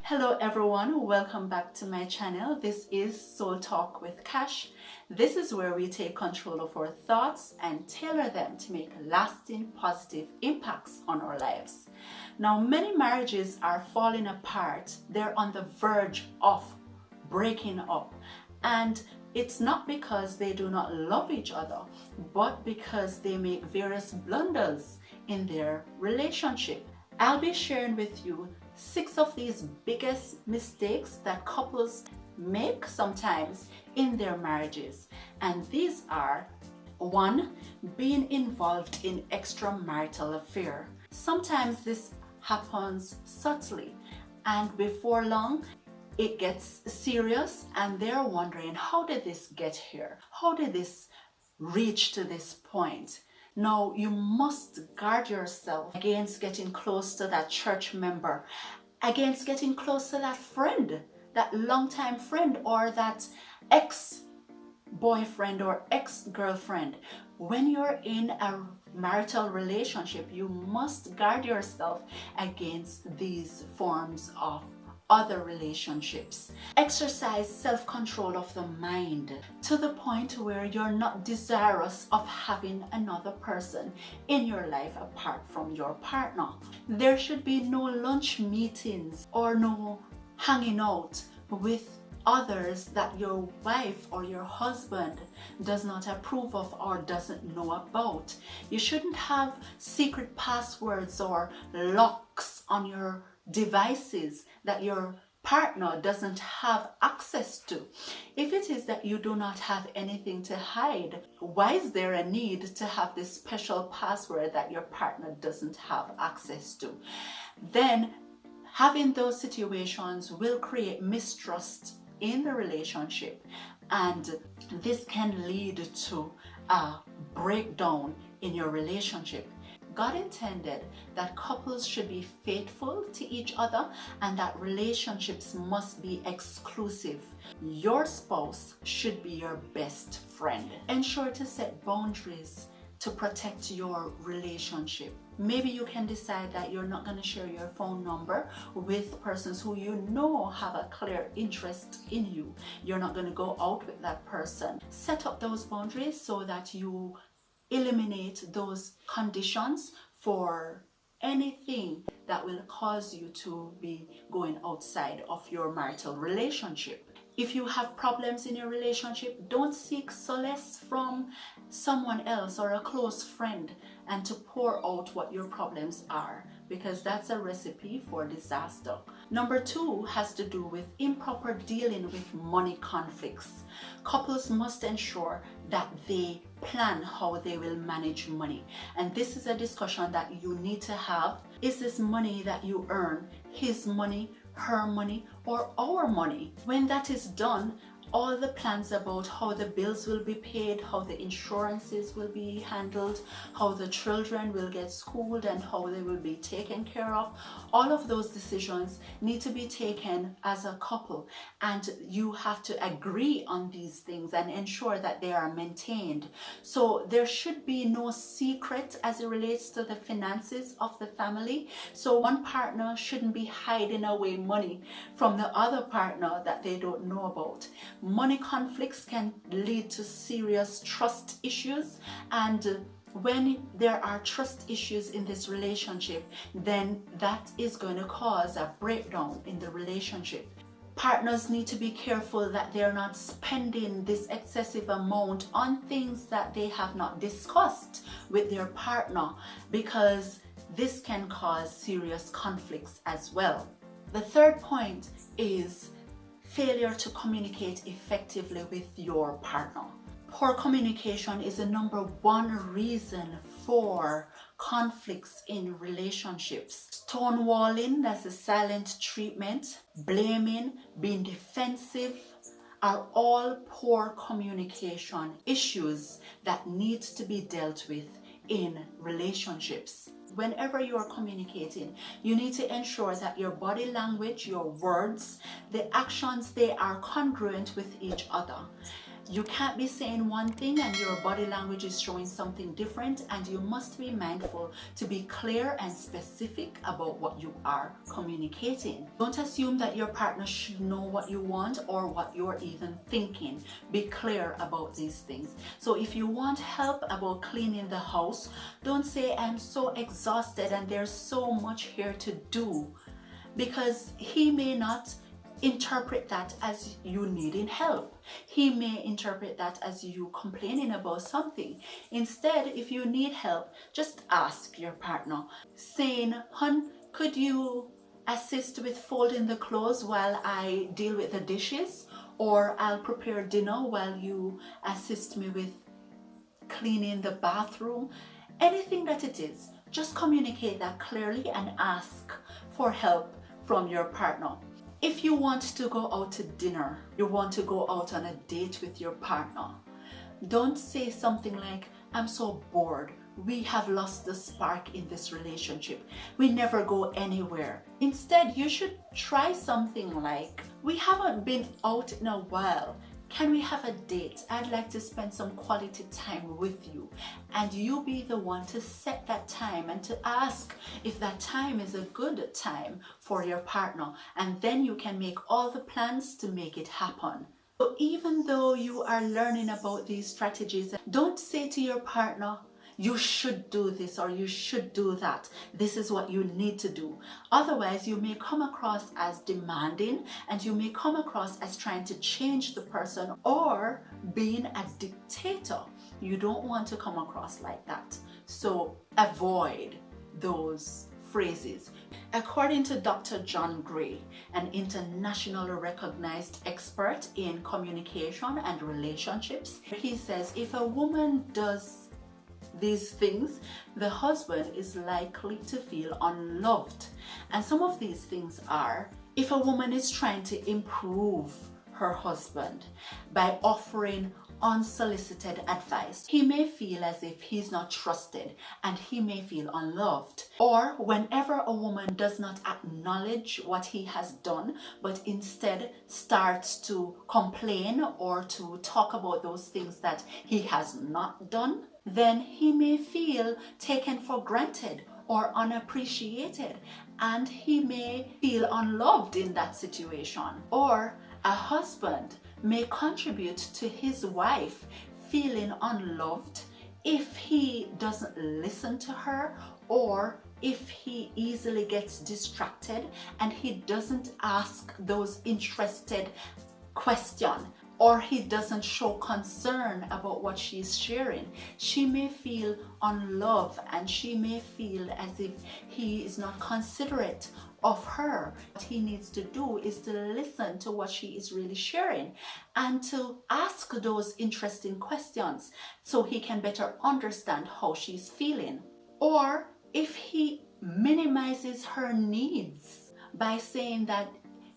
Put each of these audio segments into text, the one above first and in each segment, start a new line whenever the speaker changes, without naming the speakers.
Hello everyone, welcome back to my channel. This is Soul Talk with Cash. This is where we take control of our thoughts and tailor them to make lasting positive impacts on our lives. Now, many marriages are falling apart. They're on the verge of breaking up, and it's not because they do not love each other, but because they make various blunders in their relationship. I'll be sharing with you 6 of these biggest mistakes that couples make sometimes in their marriages. And these are: 1, being involved in extramarital affair. Sometimes this happens subtly, and before long it gets serious, and they're wondering, how did this get here? How did this reach to this point? Now, you must guard yourself against getting close to that church member, against getting close to that friend, that longtime friend, or that ex-boyfriend or ex-girlfriend. When you're in a marital relationship, you must guard yourself against these forms of other relationships. Exercise self-control of the mind to the point where you're not desirous of having another person in your life apart from your partner. There should be no lunch meetings or no hanging out with others that your wife or your husband does not approve of or doesn't know about. You shouldn't have secret passwords or locks on your devices that your partner doesn't have access to. If it is that you do not have anything to hide, why is there a need to have this special password that your partner doesn't have access to? Then having those situations will create mistrust in the relationship, and this can lead to a breakdown in your relationship. God intended that couples should be faithful to each other and that relationships must be exclusive. Your spouse should be your best friend. Ensure to set boundaries to protect your relationship. Maybe you can decide that you're not going to share your phone number with persons who you know have a clear interest in you. You're not going to go out with that person. Set up those boundaries so that you eliminate those conditions for anything that will cause you to be going outside of your marital relationship. If you have problems in your relationship, don't seek solace from someone else or a close friend and to pour out what your problems are, because that's a recipe for disaster. Number 2 has to do with improper dealing with money conflicts. Couples must ensure that they plan how they will manage money. And this is a discussion that you need to have. Is this money that you earn his money, her money, or our money? When that is done, all the plans about how the bills will be paid, how the insurances will be handled, how the children will get schooled and how they will be taken care of, all of those decisions need to be taken as a couple, and you have to agree on these things and ensure that they are maintained. So there should be no secret as it relates to the finances of the family. So one partner shouldn't be hiding away money from the other partner that they don't know about. Money conflicts can lead to serious trust issues, and when there are trust issues in this relationship, then that is going to cause a breakdown in the relationship. Partners need to be careful that they're not spending this excessive amount on things that they have not discussed with their partner, because this can cause serious conflicts as well. The third point is failure to communicate effectively with your partner. Poor communication is the number 1 reason for conflicts in relationships. Stonewalling, that's a silent treatment, blaming, being defensive, are all poor communication issues that need to be dealt with in relationships. Whenever you are communicating, you need to ensure that your body language, your words, the actions, they are congruent with each other. You can't be saying one thing and your body language is showing something different, and you must be mindful to be clear and specific about what you are communicating. Don't assume that your partner should know what you want or what you're even thinking. Be clear about these things. So if you want help about cleaning the house, don't say, I'm so exhausted and there's so much here to do, because he may not interpret that as you needing help. He may interpret that as you complaining about something. Instead, if you need help, just ask your partner, saying, "Hun, could you assist with folding the clothes while I deal with the dishes? Or I'll prepare dinner while you assist me with cleaning the bathroom." Anything that it is, just communicate that clearly and ask for help from your partner. If you want to go out to dinner, you want to go out on a date with your partner, don't say something like, "I'm so bored. We have lost the spark in this relationship. We never go anywhere." Instead, you should try something like, "We haven't been out in a while. Can we have a date? I'd like to spend some quality time with you." And you be the one to set that time and to ask if that time is a good time for your partner. And then you can make all the plans to make it happen. So even though you are learning about these strategies, don't say to your partner, "You should do this" or "You should do that. This is what you need to do." Otherwise, you may come across as demanding, and you may come across as trying to change the person or being a dictator. You don't want to come across like that. So avoid those phrases. According to Dr. John Gray, an internationally recognized expert in communication and relationships, he says if a woman does these things, the husband is likely to feel unloved. And some of these things are, if a woman is trying to improve her husband by offering unsolicited advice, he may feel as if he's not trusted and he may feel unloved. Or whenever a woman does not acknowledge what he has done, but instead starts to complain or to talk about those things that he has not done, then he may feel taken for granted or unappreciated, and he may feel unloved in that situation. Or a husband may contribute to his wife feeling unloved if he doesn't listen to her, or if he easily gets distracted and he doesn't ask those interested questions, or he doesn't show concern about what she's sharing. She may feel unloved and she may feel as if he is not considerate of her. What he needs to do is to listen to what she is really sharing and to ask those interesting questions so he can better understand how she's feeling. Or if he minimizes her needs by saying that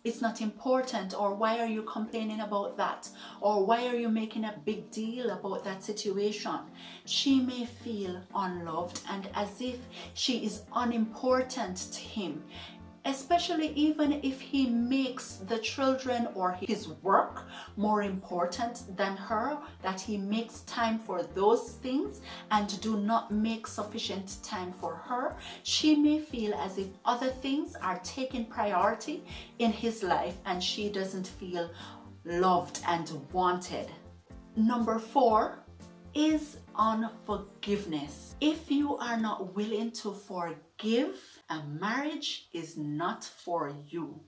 it's not important, or "Why are you complaining about that?" or "Why are you making a big deal about that situation?" she may feel unloved and as if she is unimportant to him. Especially even if he makes the children or his work more important than her, that he makes time for those things and do not make sufficient time for her, she may feel as if other things are taking priority in his life and she doesn't feel loved and wanted. Number 4 is unforgiveness. If you are not willing to forgive, a marriage is not for you.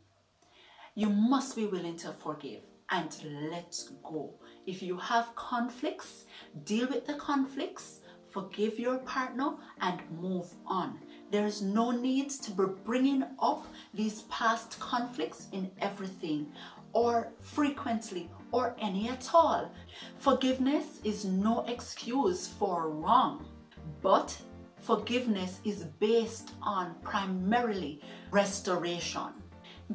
You must be willing to forgive and let go. If you have conflicts, deal with the conflicts, forgive your partner and move on. There is no need to be bringing up these past conflicts in everything or frequently or any at all. Forgiveness is no excuse for wrong, but forgiveness is based on primarily restoration.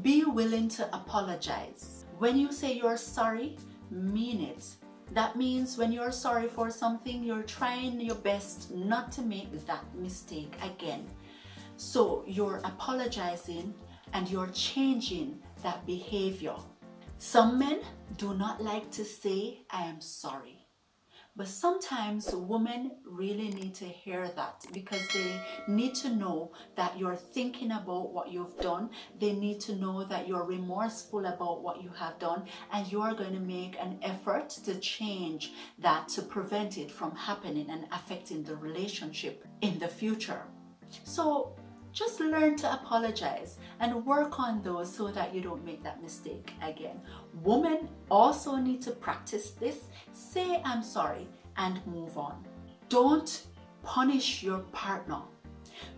Be willing to apologize. When you say you're sorry, mean it. That means when you're sorry for something, you're trying your best not to make that mistake again. So you're apologizing and you're changing that behavior. Some men do not like to say, I am sorry. But sometimes women really need to hear that, because they need to know that you're thinking about what you've done. They need to know that you're remorseful about what you have done, and you're going to make an effort to change that, to prevent it from happening and affecting the relationship in the future. So just learn to apologize and work on those so that you don't make that mistake again. Women also need to practice this. Say I'm sorry and move on. Don't punish your partner.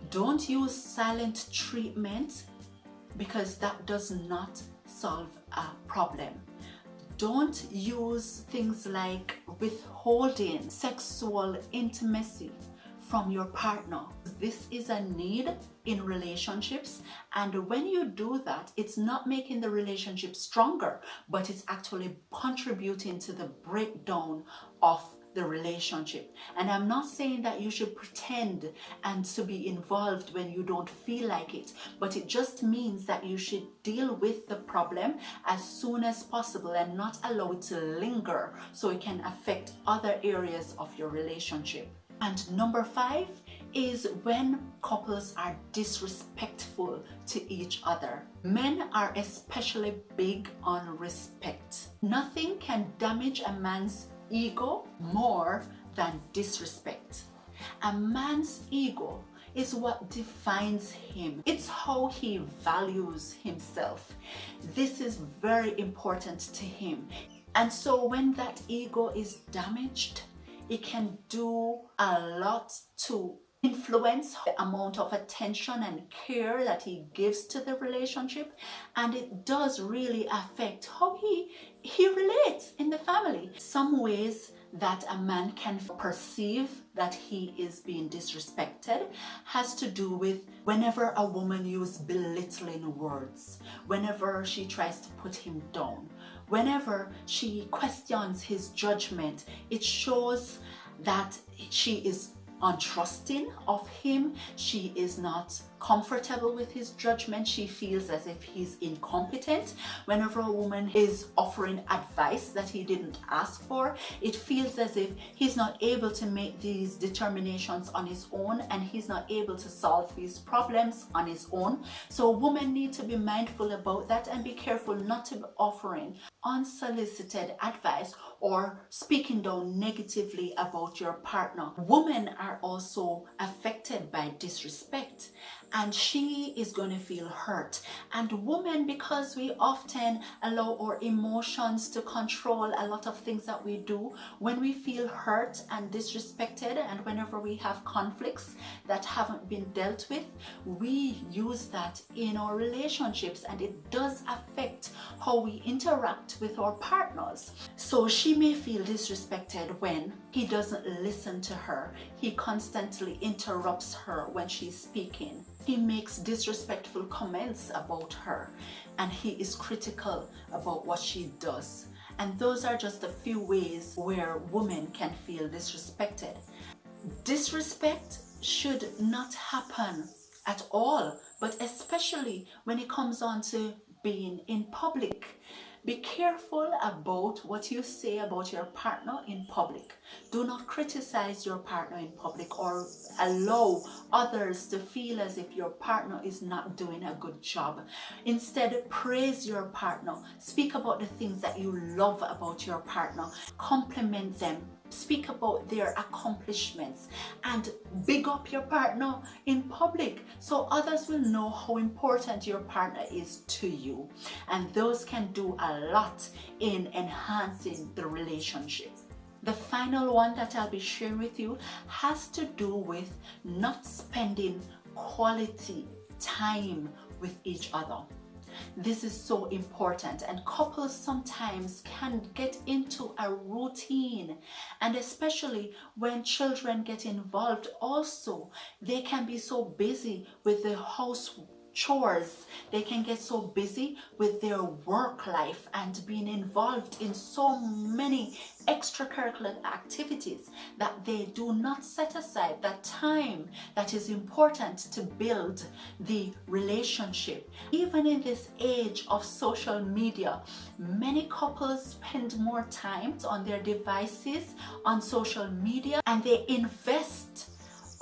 Don't use silent treatment, because that does not solve a problem. Don't use things like withholding sexual intimacy from your partner. This is a need in relationships, and when you do that, it's not making the relationship stronger, but it's actually contributing to the breakdown of the relationship. And I'm not saying that you should pretend and to be involved when you don't feel like it, but it just means that you should deal with the problem as soon as possible and not allow it to linger, so it can affect other areas of your relationship. And number 5 is when couples are disrespectful to each other. Men are especially big on respect. Nothing can damage a man's ego more than disrespect. A man's ego is what defines him. It's how he values himself. This is very important to him. And so when that ego is damaged, it can do a lot to influence the amount of attention and care that he gives to the relationship, and it does really affect how he relates in the family. Some ways that a man can perceive that he is being disrespected has to do with whenever a woman uses belittling words, whenever she tries to put him down, whenever she questions his judgment. It shows that she is untrusting of him. She is not comfortable with his judgment. She feels as if he's incompetent. Whenever a woman is offering advice that he didn't ask for, it feels as if he's not able to make these determinations on his own, and he's not able to solve these problems on his own. So women need to be mindful about that and be careful not to be offering unsolicited advice or speaking down negatively about your partner. Women are also affected by disrespect, and she is going to feel hurt. And women, because we often allow our emotions to control a lot of things that we do, when we feel hurt and disrespected, and whenever we have conflicts that haven't been dealt with, we use that in our relationships, and it does affect how we interact with our partners. So she may feel disrespected when he doesn't listen to her. He constantly interrupts her when she's speaking. He makes disrespectful comments about her, and he is critical about what she does. And those are just a few ways where women can feel disrespected. Disrespect should not happen at all, but especially when it comes on to being in public. Be careful about what you say about your partner in public. Do not criticize your partner in public or allow others to feel as if your partner is not doing a good job. Instead, praise your partner. Speak about the things that you love about your partner. Compliment them. Speak about their accomplishments and big up your partner in public, so others will know how important your partner is to you. And those can do a lot in enhancing the relationship. The final one that I'll be sharing with you has to do with not spending quality time with each other. This is so important, and couples sometimes can get into a routine, and especially when children get involved also, they can be so busy with the chores. They can get so busy with their work life and being involved in so many extracurricular activities that they do not set aside that time that is important to build the relationship. Even in this age of social media, many couples spend more time on their devices, on social media, and they invest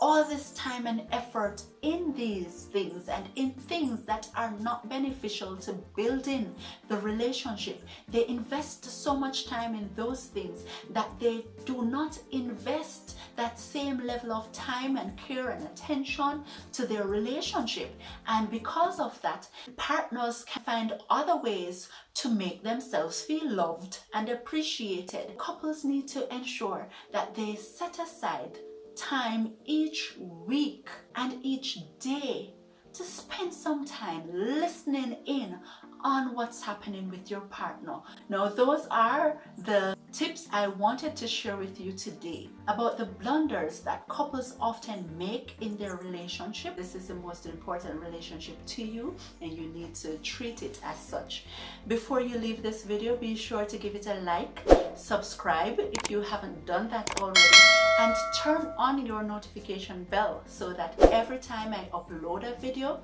all this time and effort in these things and in things that are not beneficial to building the relationship. They invest so much time in those things that they do not invest that same level of time and care and attention to their relationship. And because of that, partners can find other ways to make themselves feel loved and appreciated. Couples need to ensure that they set aside time each week and each day to spend some time listening in on what's happening with your partner. Now, those are the tips I wanted to share with you today about the blunders that couples often make in their relationship. This is the most important relationship to you, and you need to treat it as such. Before you leave this video, be sure to give it a like, subscribe if you haven't done that already, and turn on your notification bell so that every time I upload a video,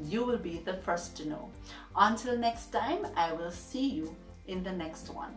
you will be the first to know. Until next time, I will see you in the next one.